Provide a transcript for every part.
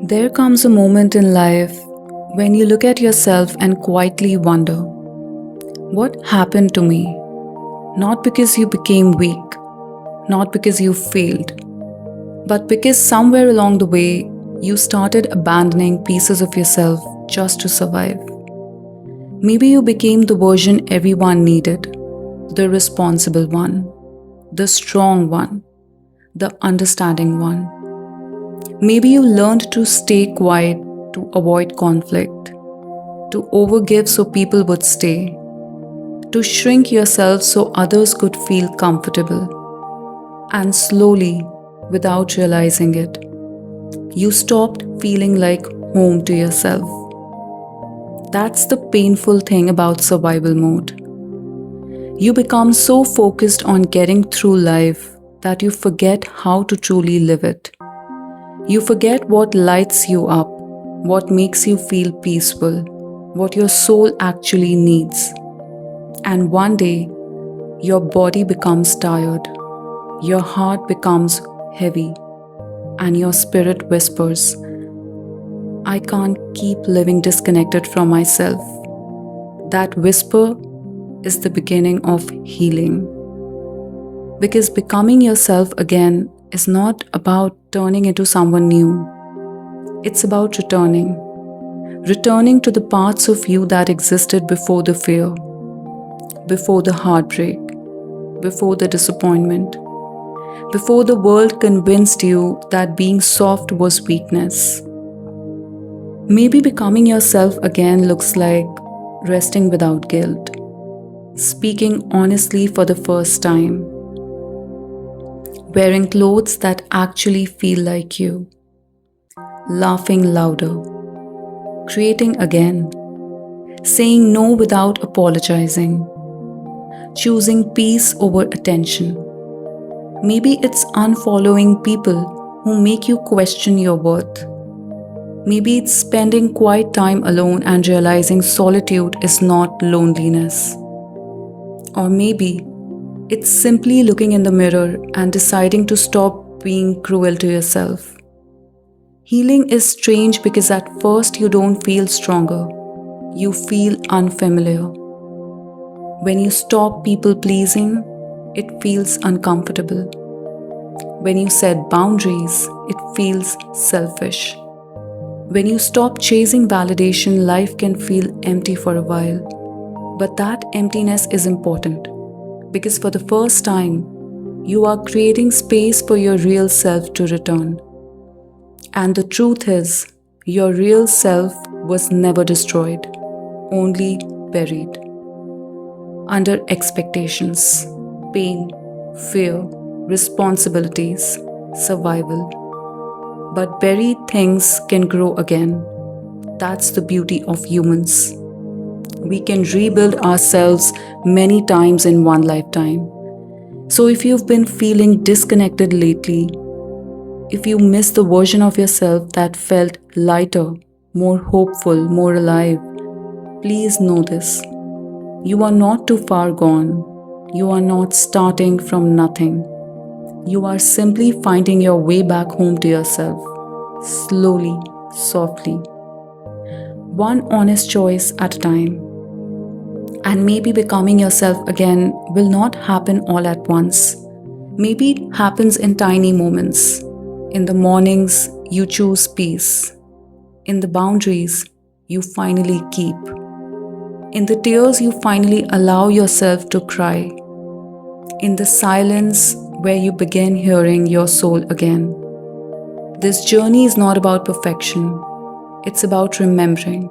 There comes a moment in life when you look at yourself and quietly wonder, what happened to me? Not because you became weak, not because you failed, but because somewhere along the way you started abandoning pieces of yourself just to survive. Maybe you became the version everyone needed, the responsible one, the strong one, the understanding one. Maybe you learned to stay quiet to avoid conflict, to overgive so people would stay, to shrink yourself so others could feel comfortable. And slowly, without realizing it, you stopped feeling like home to yourself. That's the painful thing about survival mode. You become so focused on getting through life that you forget how to truly live it. You forget what lights you up, what makes you feel peaceful, what your soul actually needs. And one day, your body becomes tired, your heart becomes heavy, and your spirit whispers, I can't keep living disconnected from myself. That whisper is the beginning of healing. Because becoming yourself again is not about turning into someone new. It's about returning. Returning to the parts of you that existed before the fear, before the heartbreak, before the disappointment, before the world convinced you that being soft was weakness. Maybe becoming yourself again looks like resting without guilt, speaking honestly for the first time, wearing clothes that actually feel like you, laughing louder, creating again, saying no without apologizing, choosing peace over attention. Maybe it's unfollowing people who make you question your worth. Maybe it's spending quiet time alone and realizing solitude is not loneliness. Or maybe it's simply looking in the mirror and deciding to stop being cruel to yourself. Healing is strange because at first you don't feel stronger, you feel unfamiliar. When you stop people pleasing, it feels uncomfortable. When you set boundaries, it feels selfish. When you stop chasing validation, life can feel empty for a while. But that emptiness is important because for the first time, you are creating space for your real self to return. And the truth is, your real self was never destroyed, only buried. Under expectations, pain, fear, responsibilities, survival. But buried things can grow again. That's the beauty of humans. We can rebuild ourselves many times in one lifetime. So if you've been feeling disconnected lately, if you miss the version of yourself that felt lighter, more hopeful, more alive, please know this. You are not too far gone. You are not starting from nothing. You are simply finding your way back home to yourself, slowly, softly, one honest choice at a time. And maybe becoming yourself again will not happen all at once. Maybe it happens in tiny moments. In the mornings, you choose peace. In the boundaries, you finally keep. In the tears, you finally allow yourself to cry. In the silence, where you begin hearing your soul again. This journey is not about perfection, it's about remembering.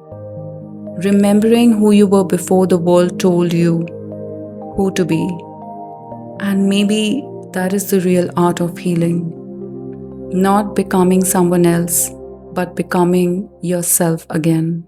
Remembering who you were before the world told you who to be. And maybe that is the real art of healing. Not becoming someone else, but becoming yourself again.